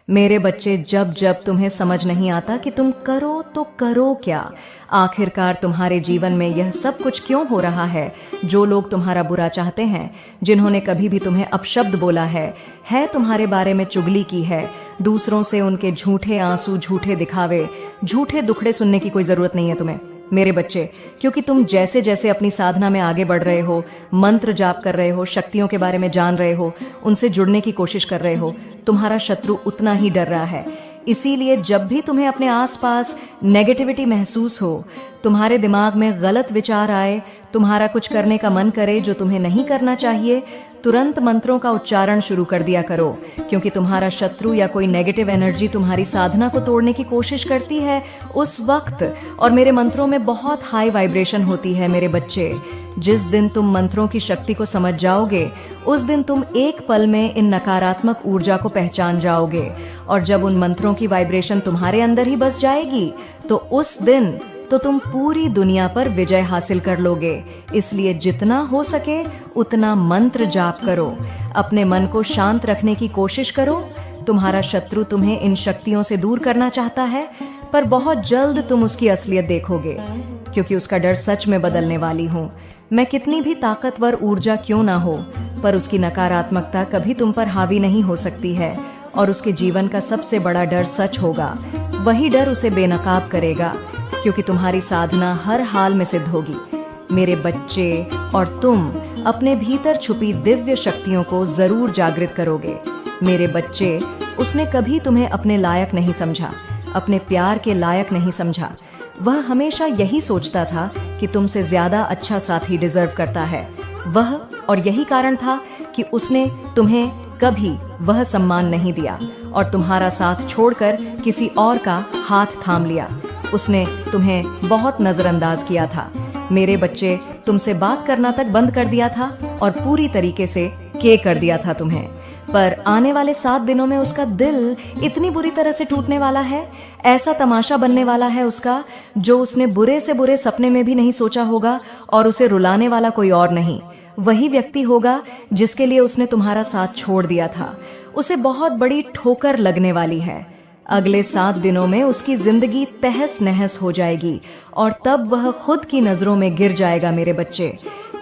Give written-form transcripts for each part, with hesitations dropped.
मेरे बच्चे, जब जब तुम्हें समझ नहीं आता कि तुम करो तो करो क्या, आखिरकार तुम्हारे जीवन में यह सब कुछ क्यों हो रहा है, जो लोग तुम्हारा बुरा चाहते हैं, जिन्होंने कभी भी तुम्हें अपशब्द बोला है तुम्हारे बारे में चुगली की है, दूसरों से उनके झूठे आंसू, झूठे दिखावे, झूठे दुखड़े सुनने की कोई जरूरत नहीं है तुम्हें मेरे बच्चे। क्योंकि तुम जैसे जैसे अपनी साधना में आगे बढ़ रहे हो, मंत्र जाप कर रहे हो, शक्तियों के बारे में जान रहे हो, उनसे जुड़ने की कोशिश कर रहे हो, तुम्हारा शत्रु उतना ही डर रहा है। इसीलिए जब भी तुम्हें अपने आसपास नेगेटिविटी महसूस हो, तुम्हारे दिमाग में गलत विचार आए, तुम्हारा कुछ करने का मन करे जो तुम्हें नहीं करना चाहिए, तुरंत मंत्रों का उच्चारण शुरू कर दिया करो। क्योंकि तुम्हारा शत्रु या कोई नेगेटिव एनर्जी तुम्हारी साधना को तोड़ने की कोशिश करती है उस वक्त, और मेरे मंत्रों में बहुत हाई वाइब्रेशन होती है मेरे बच्चे। जिस दिन तुम मंत्रों की शक्ति को समझ जाओगे, उस दिन तुम एक पल में इन नकारात्मक ऊर्जा को पहचान जाओगे, और जब उन मंत्रों की वाइब्रेशन तुम्हारे अंदर ही बस जाएगी, तो उस दिन तो तुम पूरी दुनिया पर विजय हासिल कर लोगे। इसलिए जितना हो सके उतना मंत्र जाप करो, अपने मन को शांत रखने की कोशिश करो। तुम्हारा शत्रु तुम्हें इन शक्तियों से दूर करना चाहता है, पर बहुत जल्द तुम उसकी असलियत देखोगे, क्योंकि उसका डर सच में बदलने वाली हूँ मैं। कितनी भी ताकतवर ऊर्जा क्यों ना हो, पर उसकी नकारात्मकता कभी तुम पर हावी नहीं हो सकती है, और उसके जीवन का सबसे बड़ा डर सच होगा। वही डर उसे बेनकाब करेगा, क्योंकि तुम्हारी साधना हर हाल में सिद्ध होगी मेरे बच्चे, और तुम अपने भीतर छुपी दिव्य शक्तियों को जरूर जागृत करोगे मेरे बच्चे। उसने कभी तुम्हें अपने लायक नहीं समझा, अपने प्यार के लायक नहीं समझा। वह हमेशा यही सोचता था कि तुमसे ज्यादा अच्छा साथी डिजर्व करता है वह, और यही कारण था कि उसने तुम्हें कभी वह सम्मान नहीं दिया और तुम्हारा साथ छोड़कर किसी और का हाथ थाम लिया। उसने तुम्हें बहुत नजरअंदाज किया था मेरे बच्चे, तुमसे बात करना तक बंद कर दिया था और पूरी तरीके से कर दिया था तुम्हें। पर आने वाले 7 दिनों में उसका दिल इतनी बुरी तरह से टूटने वाला है, ऐसा तमाशा बनने वाला है उसका, जो उसने बुरे से बुरे सपने में भी नहीं सोचा होगा, और उसे रुलाने वाला कोई और नहीं, वही व्यक्ति होगा जिसके लिए उसने तुम्हारा साथ छोड़ दिया था। उसे बहुत बड़ी ठोकर लगने वाली है। अगले 7 दिनों में उसकी जिंदगी तहस नहस हो जाएगी, और तब वह खुद की नजरों में गिर जाएगा मेरे बच्चे।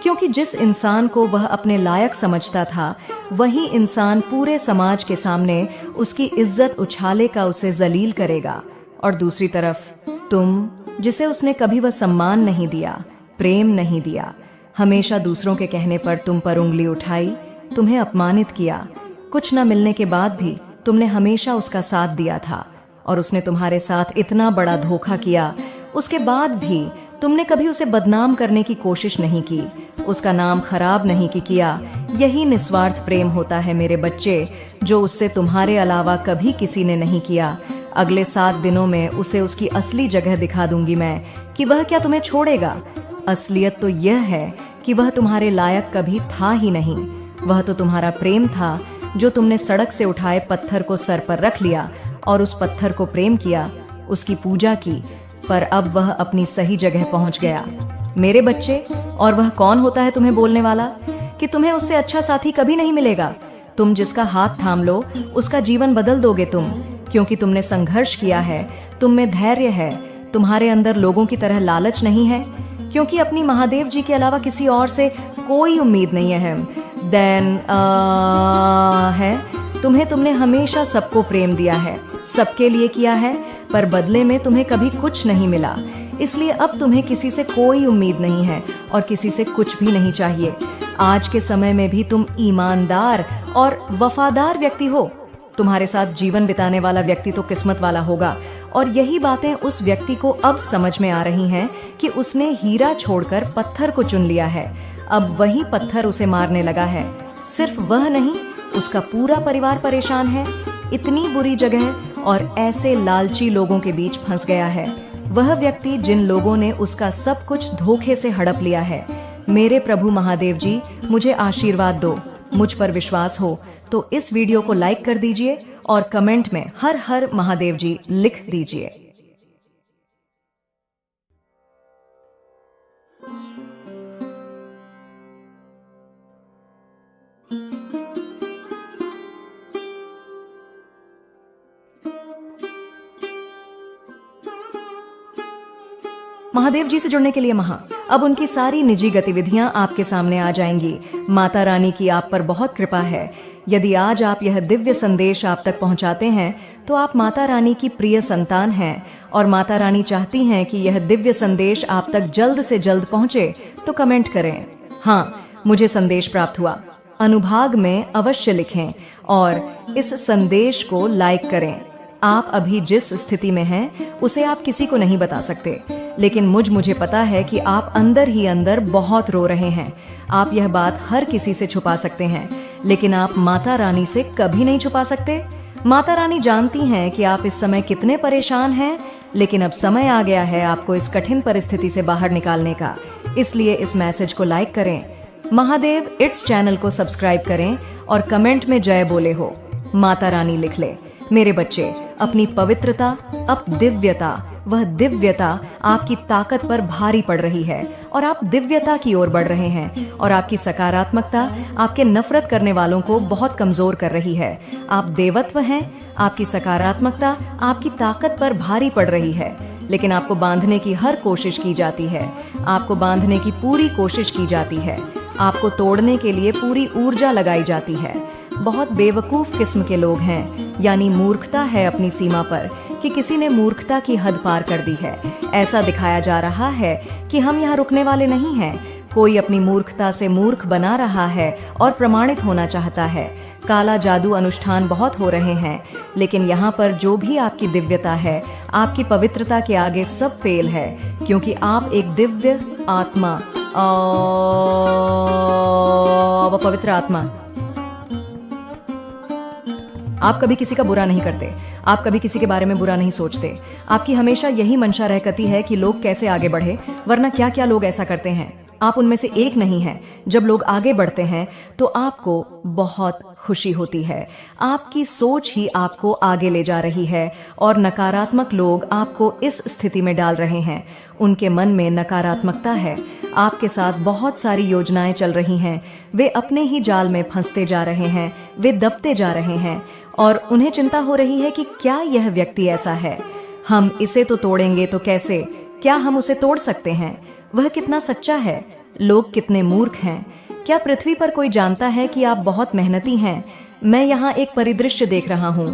क्योंकि जिस इंसान को वह अपने लायक समझता था, वही इंसान पूरे समाज के सामने उसकी इज्जत उछाले का उसे जलील करेगा। और दूसरी तरफ तुम, जिसे उसने कभी वह सम्मान नहीं दिया, प्रेम नहीं दिया, हमेशा दूसरों के कहने पर तुम पर उंगली उठाई, तुम्हें अपमानित किया, कुछ न मिलने के बाद भी तुमने हमेशा उसका साथ दिया था, और उसने तुम्हारे साथ इतना बड़ा धोखा किया, उसके बाद भी तुमने कभी उसे बदनाम करने की कोशिश नहीं की, उसका नाम खराब नहीं किया। यही निस्वार्थ प्रेम होता है मेरे बच्चे, जो उससे तुम्हारे अलावा कभी किसी ने नहीं किया। अगले 7 दिनों में उसे उसकी असली जगह दिखा दूंगी मैं, कि वह क्या तुम्हें छोड़ेगा। असलियत तो यह है कि वह तुम्हारे लायक कभी था ही नहीं। वह तो तुम्हारा प्रेम था, जो तुमने सड़क से उठाए पत्थर को सर पर रख लिया और उस पत्थर को प्रेम किया, उसकी पूजा की। पर अब वह अपनी सही जगह पहुंच गया मेरे बच्चे। और वह कौन होता है तुम्हें बोलने वाला कि तुम्हें उससे अच्छा साथी कभी नहीं मिलेगा। तुम जिसका हाथ थाम लो, उसका जीवन बदल दोगे तुम, क्योंकि तुमने संघर्ष किया है, तुम में धैर्य है, तुम्हारे अंदर लोगों की तरह लालच नहीं है, क्योंकि अपनी महादेव जी के अलावा किसी और से कोई उम्मीद नहीं है। देन है तुमने हमेशा सबको प्रेम दिया है, सबके लिए किया है, पर बदले में तुम्हें कभी कुछ नहीं मिला। इसलिए अब तुम्हें किसी से कोई उम्मीद नहीं है और किसी से कुछ भी नहीं चाहिए। आज के समय में भी तुम ईमानदार और वफादार व्यक्ति हो। तुम्हारे साथ जीवन बिताने वाला व्यक्ति तो किस्मत वाला होगा, और यही बातें उस व्यक्ति को अब समझ में आ रही हैं कि उसने हीरा छोड़कर पत्थर को चुन लिया है। अब वही पत्थर उसे मारने लगा है। सिर्फ वह नहीं, उसका पूरा परिवार परेशान है। इतनी बुरी जगह और ऐसे लालची लोगों के बीच फंस गया है वह व्यक्ति, जिन लोगों ने उसका सब कुछ धोखे से हड़प लिया है। मेरे प्रभु महादेव जी, मुझे आशीर्वाद दो। मुझ पर विश्वास हो तो इस वीडियो को लाइक कर दीजिए और कमेंट में हर हर महादेव जी लिख दीजिए। महादेव जी से जुड़ने के लिए अब उनकी सारी निजी गतिविधियां आपके सामने आ जाएंगी। माता रानी की आप पर बहुत कृपा है। यदि आज आप यह दिव्य संदेश आप तक पहुंचाते हैं तो आप माता रानी की प्रिय संतान हैं और माता रानी चाहती हैं कि यह दिव्य संदेश आप तक जल्द से जल्द पहुंचे। तो कमेंट करें, हाँ मुझे संदेश प्राप्त हुआ। अनुभाग में अवश्य लिखें और इस संदेश को लाइक करें। आप अभी जिस स्थिति में हैं उसे आप किसी को नहीं बता सकते, लेकिन मुझे पता है कि आप अंदर ही अंदर बहुत रो रहे हैं। आप यह बात हर किसी से छुपा सकते हैं, लेकिन आप माता रानी से कभी नहीं छुपा सकते। माता रानी जानती हैं कि आप इस समय कितने परेशान हैं, लेकिन अब समय आ गया है आपको इस कठिन परिस्थिति से बाहर निकालने का। इसलिए इस मैसेज को लाइक करें, महादेव इट्स चैनल को सब्सक्राइब करें और कमेंट में जय बोले हो माता रानी लिख ले। मेरे बच्चे, अपनी पवित्रता, दिव्यता, वह दिव्यता आपकी ताकत पर भारी पड़ रही है और आप दिव्यता की ओर बढ़ रहे हैं, और आपकी सकारात्मकता आपके नफरत करने वालों को बहुत कमजोर कर रही है। आप देवत्व हैं, आपकी सकारात्मकता आपकी ताकत पर भारी पड़ रही है, लेकिन आपको बांधने की हर कोशिश की जाती है। आपको बांधने की पूरी कोशिश की जाती है। आपको तोड़ने के लिए पूरी ऊर्जा लगाई जाती है। बहुत बेवकूफ किस्म के लोग हैं, यानी मूर्खता है अपनी सीमा पर कि किसी ने मूर्खता की हद पार कर दी है। ऐसा दिखाया जा रहा है कि हम यहाँ रुकने वाले नहीं हैं। कोई अपनी मूर्खता से मूर्ख बना रहा है और प्रमाणित होना चाहता है। काला जादू अनुष्ठान बहुत हो रहे हैं, लेकिन यहाँ पर जो भी आपकी दिव्यता है, आपकी पवित्रता के आगे सब फेल है, क्योंकि आप एक दिव्य आत्मा, पवित्र आत्मा। आप कभी किसी का बुरा नहीं करते, आप कभी किसी के बारे में बुरा नहीं सोचते। आपकी हमेशा यही मंशा रहती है कि लोग कैसे आगे बढ़े, वरना क्या क्या लोग ऐसा करते हैं। आप उनमें से एक नहीं हैं। जब लोग आगे बढ़ते हैं तो आपको बहुत खुशी होती है। आपकी सोच ही आपको आगे ले जा रही है और नकारात्मक लोग आपको इस स्थिति में डाल रहे हैं। उनके मन में नकारात्मकता है। आपके साथ बहुत सारी योजनाएं चल रही हैं। वे अपने ही जाल में फंसते जा रहे हैं, वे दबते जा रहे हैं और उन्हें चिंता हो रही है कि क्या यह व्यक्ति ऐसा है, हम इसे तो तोड़ेंगे तो कैसे, क्या हम उसे तोड़ सकते हैं, वह कितना सच्चा है, लोग कितने मूर्ख हैं। क्या पृथ्वी पर कोई जानता है कि आप बहुत मेहनती हैं? मैं यहाँ एक परिदृश्य देख रहा हूँ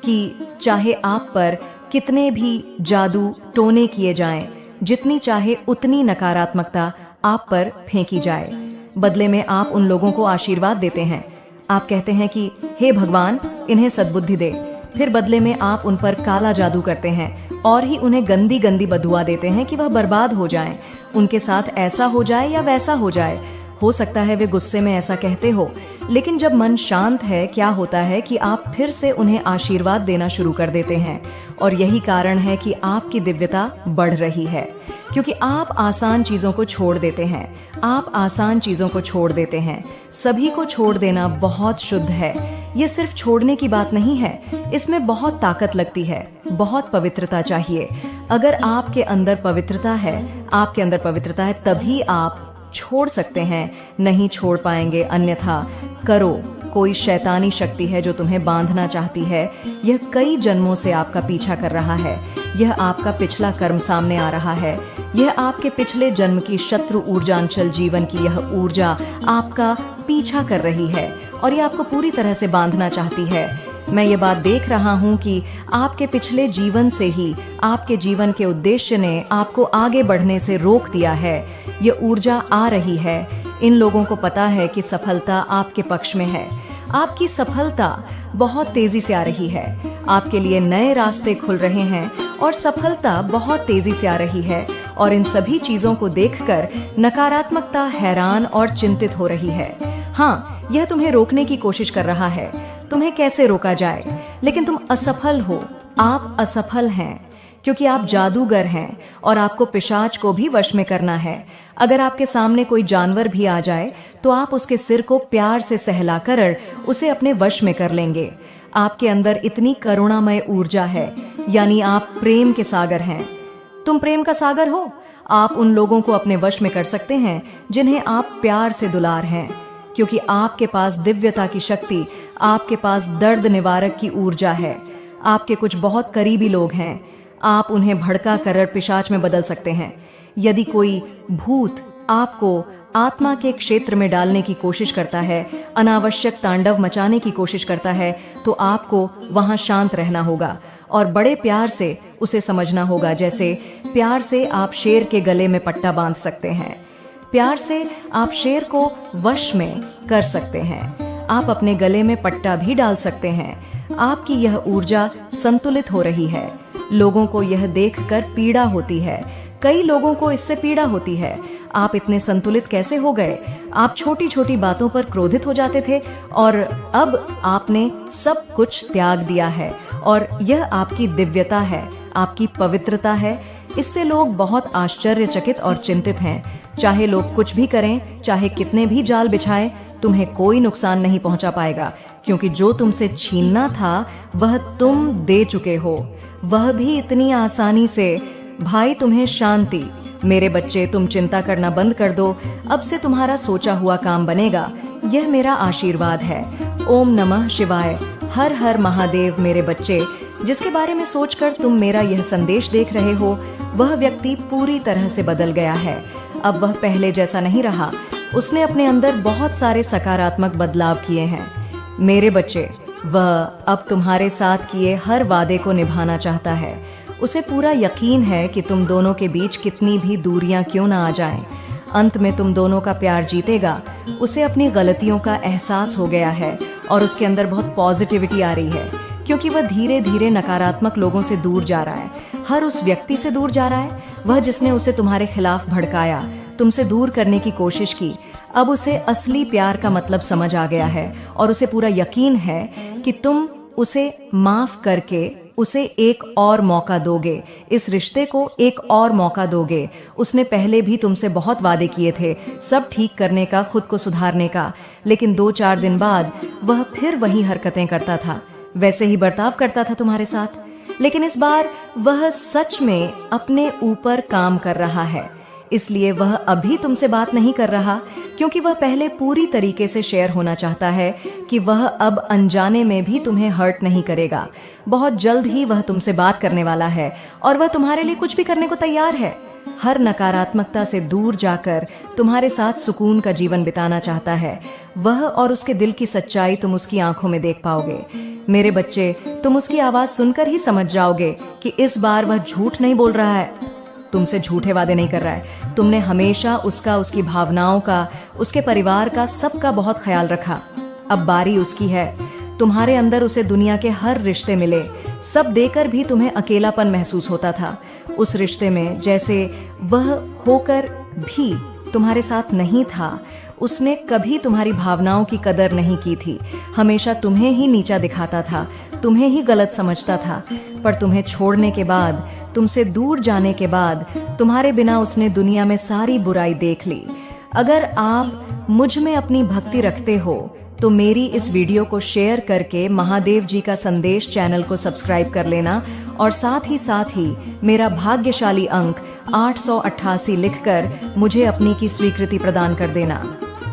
कि चाहे आप पर कितने भी जादू टोने किए जाएं, जितनी चाहे उतनी नकारात्मकता आप पर फेंकी जाए, बदले में आप उन लोगों को आशीर्वाद देते हैं। आप कहते हैं कि हे भगवान, इन्हें सद्बुद्धि दे। फिर बदले में आप उन पर काला जादू करते हैं और ही उन्हें गंदी गंदी बदुआ देते हैं कि वह बर्बाद हो जाएं, उनके साथ ऐसा हो जाए या वैसा हो जाए। हो सकता है वे गुस्से में ऐसा कहते हो, लेकिन जब मन शांत है, क्या होता है कि आप फिर से उन्हें आशीर्वाद देना शुरू कर देते हैं। और यही कारण है कि आपकी दिव्यता बढ़ रही है, क्योंकि आप आसान चीजों को छोड़ देते हैं। आप आसान चीजों को छोड़ देते हैं। सभी को छोड़ देना बहुत शुद्ध है। ये सिर्फ छोड़ने की बात नहीं है, इसमें बहुत ताकत लगती है, बहुत पवित्रता चाहिए। अगर आपके अंदर पवित्रता है, आपके अंदर पवित्रता है, तभी आप छोड़ सकते हैं। नहीं छोड़ पाएंगे अन्यथा करो। कोई शैतानी शक्ति है जो तुम्हें बांधना चाहती है। यह कई जन्मों से आपका पीछा कर रहा है। यह आपका पिछला कर्म सामने आ रहा है। यह आपके पिछले जन्म की शत्रु ऊर्जांचल जीवन की यह ऊर्जा आपका पीछा कर रही है और यह आपको पूरी तरह से बांधना चाहती है। मैं ये बात देख रहा हूँ कि आपके पिछले जीवन से ही आपके जीवन के उद्देश्य ने आपको आगे बढ़ने से रोक दिया है। ये ऊर्जा आ रही है। इन लोगों को पता है कि सफलता आपके पक्ष में है। आपकी सफलता बहुत तेजी से आ रही है। आपके लिए नए रास्ते खुल रहे हैं और सफलता बहुत तेजी से आ रही है। और इन सभी चीजों को देखकर नकारात्मकता हैरान और चिंतित हो रही है। हाँ, यह तुम्हें रोकने की कोशिश कर रहा है, तुम्हें कैसे रोका जाए, लेकिन तुम असफल हो। आप असफल हैं क्योंकि आप जादूगर हैं और आपको पिशाच को भी वश में करना है। अगर आपके सामने कोई जानवर भी आ जाए तो आप उसके सिर को प्यार से सहलाकर उसे अपने वश में कर लेंगे। आपके अंदर इतनी करुणामय ऊर्जा है, यानी आप प्रेम के सागर हैं। तुम प्रेम का सागर हो। आप उन लोगों को अपने वश में कर सकते हैं जिन्हें आप प्यार से दुलार हैं, क्योंकि आपके पास दिव्यता की शक्ति, आपके पास दर्द निवारक की ऊर्जा है। आपके कुछ बहुत करीबी लोग हैं, आप उन्हें भड़का कर पिशाच में बदल सकते हैं। यदि कोई भूत आपको आत्मा के क्षेत्र में डालने की कोशिश करता है, अनावश्यक तांडव मचाने की कोशिश करता है, तो आपको वहां शांत रहना होगा और बड़े प्यार से उसे समझना होगा। जैसे प्यार से आप शेर के गले में पट्टा बांध सकते हैं, प्यार से आप शेर को वश में कर सकते हैं। आप अपने गले में पट्टा भी डाल सकते हैं। आपकी यह ऊर्जा संतुलित हो रही है। लोगों को यह देखकर पीड़ा होती है, कई लोगों को इससे पीड़ा होती है। आप इतने संतुलित कैसे हो गए? आप छोटी छोटी बातों पर क्रोधित हो जाते थे और अब आपने सब कुछ त्याग दिया है, और यह आपकी दिव्यता है, आपकी पवित्रता है। इससे लोग बहुत आश्चर्यचकित और चिंतित हैं। चाहे लोग कुछ भी करें, चाहे कितने भी जाल बिछाएं, तुम्हें कोई नुकसान नहीं पहुंचा पाएगा, क्योंकि जो तुमसे छीनना था वह तुम दे चुके हो, वह भी इतनी आसानी से। भाई, तुम्हें शांति। मेरे बच्चे, तुम चिंता करना बंद कर दो। अब से तुम्हारा सोचा हुआ काम बनेगा। यह मेरा आशीर्वाद है। ओम नमः शिवाय। हर हर महादेव। मेरे बच्चे, जिसके बारे में सोचकर तुम मेरा यह संदेश देख रहे हो, वह व्यक्ति पूरी तरह से बदल गया है। अब वह पहले जैसा नहीं रहा। उसने अपने अंदर बहुत सारे सकारात्मक बदलाव किए हैं। मेरे बच्चे, वह अब तुम्हारे साथ किए हर वादे को निभाना चाहता है। उसे पूरा यकीन है कि तुम दोनों के बीच कितनी भी दूरियां क्यों ना आ जाएं, अंत में तुम दोनों का प्यार जीतेगा। उसे अपनी गलतियों का एहसास हो गया है और उसके अंदर बहुत पॉजिटिविटी आ रही है, क्योंकि वह धीरे धीरे नकारात्मक लोगों से दूर जा रहा है। हर उस व्यक्ति से दूर जा रहा है, वह जिसने उसे तुम्हारे खिलाफ भड़काया, तुमसे दूर करने की कोशिश की। अब उसे असली प्यार का मतलब समझ आ गया है और उसे पूरा यकीन है कि तुम उसे माफ करके उसे एक और मौका दोगे, इस रिश्ते को एक और मौका दोगे। उसने पहले भी तुमसे बहुत वादे किए थे, सब ठीक करने का, खुद को सुधारने का, लेकिन 2-4 दिन बाद वह फिर वही हरकतें करता था, वैसे ही बर्ताव करता था तुम्हारे साथ। लेकिन इस बार वह सच में अपने ऊपर काम कर रहा है, इसलिए वह अभी तुमसे बात नहीं कर रहा, क्योंकि वह पहले पूरी तरीके से शेयर होना चाहता है कि वह अब अनजाने में भी तुम्हें हर्ट नहीं करेगा। बहुत जल्द ही वह तुमसे बात करने वाला है और वह तुम्हारे लिए कुछ भी करने को तैयार है। हर नकारात्मकता से दूर जाकर तुम्हारे साथ सुकून का जीवन बिताना चाहता है। वह और उसके दिल की सच्चाई तुम उसकी आंखों में देख पाओगे। मेरे बच्चे, तुम उसकी आवाज सुनकर ही समझ जाओगे कि इस बार वह झूठ नहीं बोल रहा है, तुमसे झूठे वादे नहीं कर रहा है। तुमने हमेशा उसका, उसकी भावनाओं का, उसके परिवार का, सबका बहुत ख्याल रखा। अब बारी उसकी है। तुम्हारे अंदर उसे दुनिया के हर रिश्ते मिले, सब देकर भी तुम्हें अकेलापन महसूस होता था उस रिश्ते में, जैसे वह होकर भी तुम्हारे साथ नहीं था। उसने कभी तुम्हारी भावनाओं की कदर नहीं की थी, हमेशा तुम्हें ही नीचा दिखाता था, तुम्हें ही गलत समझता था। पर तुम्हें छोड़ने के बाद, तुमसे दूर जाने के बाद, तुम्हारे बिना उसने दुनिया में सारी बुराई देख ली। अगर आप मुझ में अपनी भक्ति रखते हो तो मेरी इस वीडियो को शेयर करके महादेव जी का संदेश चैनल को सब्सक्राइब कर लेना, और साथ ही मेरा भाग्यशाली अंक 888 लिखकर मुझे अपनी की स्वीकृति प्रदान कर देना।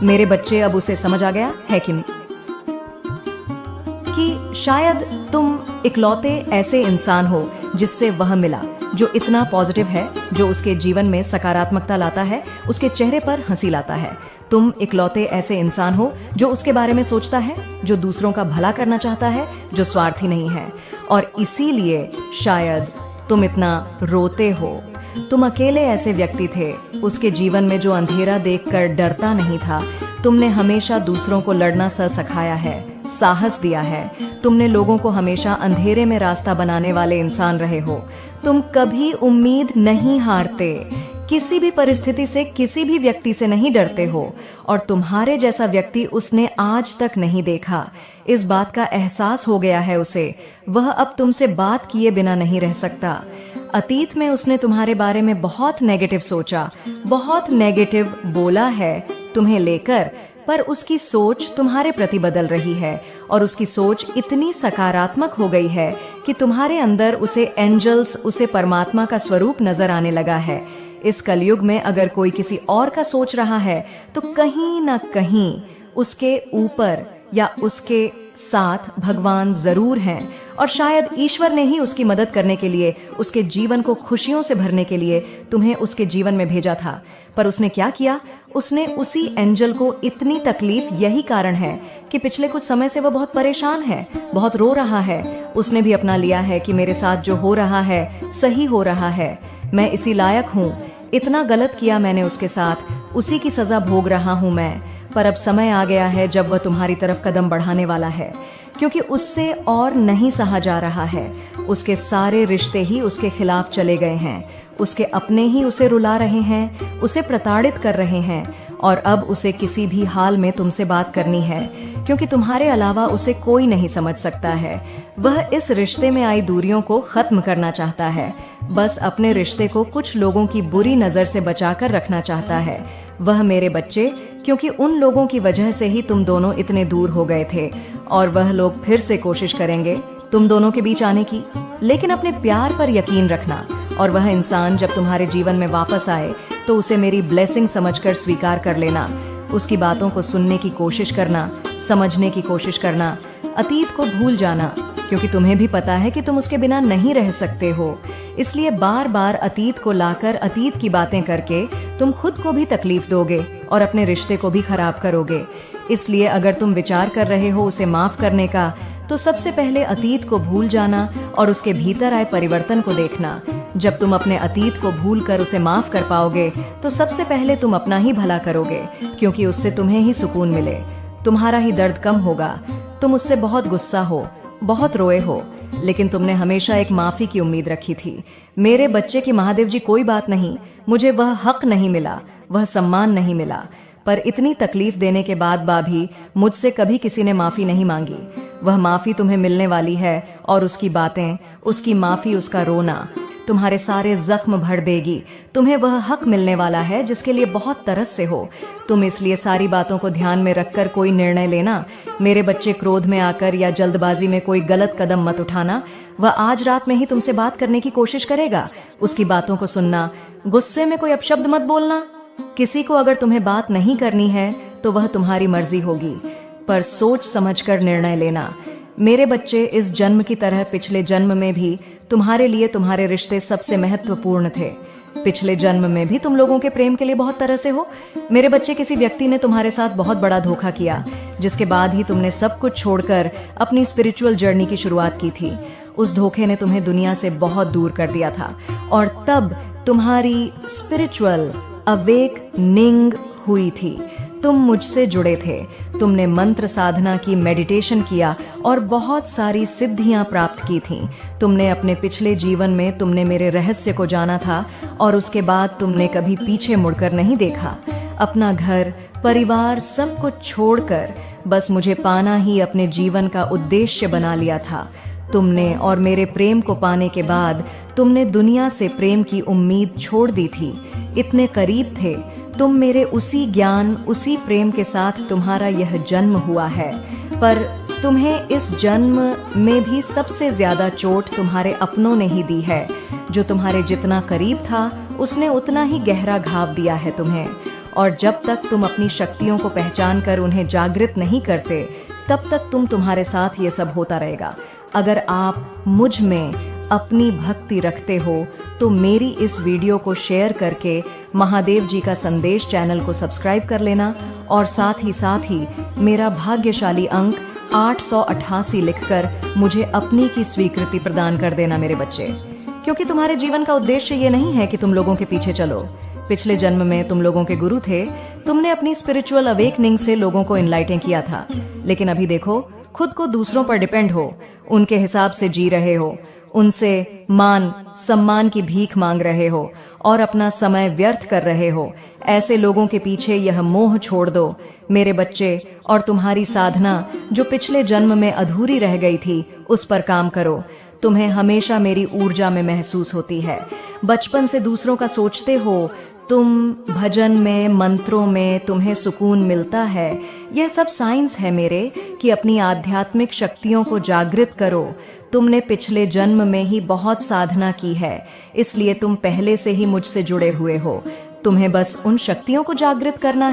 मेरे बच्चे, अब उसे समझ आ गया है कि शायद तुम इकलौते ऐसे इंसान हो जिससे वह मिला, जो इतना पॉजिटिव है, जो उसके जीवन में सकारात्मकता लाता है, उसके चेहरे पर हंसी लाता है। तुम इकलौते ऐसे इंसान हो जो उसके बारे में सोचता है, जो दूसरों का भला करना चाहता है, जो स्वार्थी नहीं है, और इसीलिए शायद तुम इतना रोते हो। तुम अकेले ऐसे व्यक्ति थे उसके जीवन में जो अंधेरा देखकर डरता नहीं था। तुमने हमेशा दूसरों को लड़ना सिखाया है, साहस दिया है। तुमने लोगों को हमेशा अंधेरे में रास्ता बनाने वाले इंसान रहे हो। तुम कभी उम्मीद नहीं हारते, किसी भी परिस्थिति से, किसी भी व्यक्ति से नहीं डरते हो, और तुम्हारे जैसा व्यक्ति उसने आज तक नहीं देखा। इस बात का एहसास हो गया है उसे। वह अब तुमसे बात किए बिना नहीं रह सकता। अतीत में उसने तुम्हारे बारे में बहुत नेगेटिव सोचा, बहुत नेगेटिव बोला है तुम्हें लेकर, पर उसकी सोच तुम्हारे प्रति बदल रही है, और उसकी सोच इतनी सकारात्मक हो गई है कि तुम्हारे अंदर उसे एंजल्स, उसे परमात्मा का स्वरूप नजर आने लगा है। इस कलयुग में अगर कोई किसी और का सोच रहा है तो कहीं ना कहीं उसके ऊपर या उसके साथ भगवान जरूर हैं, और शायद ईश्वर ने ही उसकी मदद करने के लिए, उसके जीवन को खुशियों से भरने के लिए तुम्हें उसके जीवन में भेजा था। पर उसने क्या किया? उसने उसी एंजल को इतनी तकलीफ, यही कारण है कि पिछले कुछ समय से वह बहुत परेशान है, बहुत रो रहा है। उसने भी अपना लिया है कि मेरे साथ जो हो रहा है सही हो रहा है, मैं इसी लायक हूँ, इतना गलत किया मैंने उसके साथ, उसी की सजा भोग रहा हूँ मैं। पर अब समय आ गया है जब वह तुम्हारी तरफ कदम बढ़ाने वाला है, क्योंकि उससे और नहीं सहा जा रहा है। उसके सारे रिश्ते ही उसके खिलाफ चले गए हैं, उसके अपने ही उसे रुला रहे हैं, उसे प्रताड़ित कर रहे हैं, और अब उसे किसी भी हाल में तुमसे बात करनी है, क्योंकि तुम्हारे अलावा उसे कोई नहीं समझ सकता है। वह इस रिश्ते में आई दूरियों को खत्म करना चाहता है, बस अपने रिश्ते को कुछ लोगों की बुरी नजर से बचाकर रखना चाहता है। वह मेरे बच्चे, क्योंकि उन लोगों की वजह से ही तुम दोनों इतने दूर हो गए थे, और वह लोग फिर से कोशिश करेंगे तुम दोनों के बीच आने की। लेकिन अपने प्यार पर यकीन रखना, और वह इंसान जब तुम्हारे जीवन में वापस आए तो उसे मेरी ब्लेसिंग समझकर स्वीकार कर लेना। उसकी बातों को सुनने की कोशिश करना, समझने की कोशिश करना, अतीत को भूल जाना, क्योंकि तुम्हें भी पता है कि तुम उसके बिना नहीं रह सकते हो। इसलिए बार बार अतीत को लाकर अतीत की बातें करके तुम खुद को भी तकलीफ दोगे और अपने रिश्ते को भी खराब करोगे। इसलिए अगर तुम विचार कर रहे हो उसे माफ करने का, तो सबसे पहले अतीत को भूल जाना और उसके भीतर आए परिवर्तन को देखना। जब तुम अपने अतीत को भूलकर उसे माफ कर पाओगे तो सबसे पहले तुम अपना ही भला करोगे, क्योंकि उससे तुम्हें ही सुकून मिले, तुम्हारा ही दर्द कम होगा। तुम उससे बहुत गुस्सा हो, बहुत रोए हो, लेकिन तुमने हमेशा एक माफी की उम्मीद रखी थी। मेरे बच्चे की महादेव जी, कोई बात नहीं, मुझे वह हक नहीं मिला, वह सम्मान नहीं मिला। पर इतनी तकलीफ देने के बाद भी मुझसे कभी किसी ने माफी नहीं मांगी। वह माफी तुम्हें मिलने वाली है, और उसकी बातें, उसकी माफी, उसका रोना तुम्हारे सारे जख्म भर देगी। तुम्हें वह हक मिलने वाला है जिसके लिए बहुत तरस से हो। तुम इसलिए सारी बातों को ध्यान में रखकर कोई निर्णय लेना। मेरे बच्चे, क्रोध में आकर या जल्दबाजी में कोई गलत कदम मत उठाना। वह आज रात में ही तुमसे बात करने की कोशिश करेगा, उसकी बातों को सुनना। गुस्से में कोई अपशब्द मत बोलना। किसी को अगर तुम्हें बात नहीं करनी है तो वह तुम्हारी मर्जी होगी, पर सोच समझकर निर्णय लेना। मेरे बच्चे, इस जन्म की तरह पिछले जन्म में भी तुम्हारे लिए तुम्हारे रिश्ते सबसे महत्वपूर्ण थे। पिछले जन्म में भी तुम लोगों के प्रेम के लिए बहुत तरसे हो। मेरे बच्चे, किसी व्यक्ति ने तुम्हारे साथ बहुत बड़ा धोखा किया, जिसके बाद ही तुमने सब कुछ छोड़कर अपनी स्पिरिचुअल जर्नी की शुरुआत की थी। उस धोखे ने तुम्हें दुनिया से बहुत दूर कर दिया था, और तब तुम्हारी स्पिरिचुअल अवेकनिंग हुई थी। तुम मुझसे जुड़े थे, तुमने मंत्र साधना की, मेडिटेशन किया और बहुत सारी सिद्धियां प्राप्त की थीं। तुमने अपने पिछले जीवन में तुमने मेरे रहस्य को जाना था, और उसके बाद तुमने कभी पीछे मुड़कर नहीं देखा। अपना घर, परिवार, सब कुछ छोड़कर बस मुझे पाना ही अपने जीवन का उद्देश्य बना लिया था। तुमने और मेरे प्रेम को पाने के बाद तुमने दुनिया से प्रेम की उम्मीद छोड़ दी थी। इतने करीब थे तुम मेरे, उसी ज्ञान, उसी प्रेम के साथ तुम्हारा यह जन्म हुआ है। पर तुम्हें इस जन्म में भी सबसे ज्यादा चोट तुम्हारे अपनों ने ही दी है। जो तुम्हारे जितना करीब था उसने उतना ही गहरा घाव दिया है तुम्हें। और जब तक तुम अपनी शक्तियों को पहचान कर उन्हें जागृत नहीं करते, तब तक तुम्हारे साथ ये सब होता रहेगा। अगर आप मुझ में अपनी भक्ति रखते हो तो मेरी इस वीडियो को शेयर करके महादेव जी का संदेश चैनल को सब्सक्राइब कर लेना, और साथ ही मेरा भाग्यशाली अंक 888 लिखकर मुझे अपनी की स्वीकृति प्रदान कर देना मेरे बच्चे। क्योंकि तुम्हारे जीवन का उद्देश्य ये नहीं है कि तुम लोगों के पीछे चलो। पिछले जन्म में तुम लोगों के गुरु थे, तुमने अपनी स्पिरिचुअल अवेकनिंग से लोगों को इनलाइटन किया था। लेकिन अभी देखो, खुद को दूसरों पर डिपेंड हो, उनके हिसाब से जी रहे हो, उनसे मान सम्मान की भीख मांग रहे हो और अपना समय व्यर्थ कर रहे हो। ऐसे लोगों के पीछे यह मोह छोड़ दो मेरे बच्चे, और तुम्हारी साधना जो पिछले जन्म में अधूरी रह गई थी, उस पर काम करो। तुम्हें हमेशा मेरी ऊर्जा में महसूस होती है। बचपन से दूसरों का सोचते हो तुम, भजन में, मंत्रों में तुम्हें सुकून मिलता है। यह सब साइंस है मेरे कि अपनी आध्यात्मिक शक्तियों को जागृत करो। तुमने पिछले जन्म में ही बहुत साधना की है, इसलिए तुम पहले से ही मुझसे जुड़े हुए हो। तुम्हें बस उन शक्तियों को जागृत करना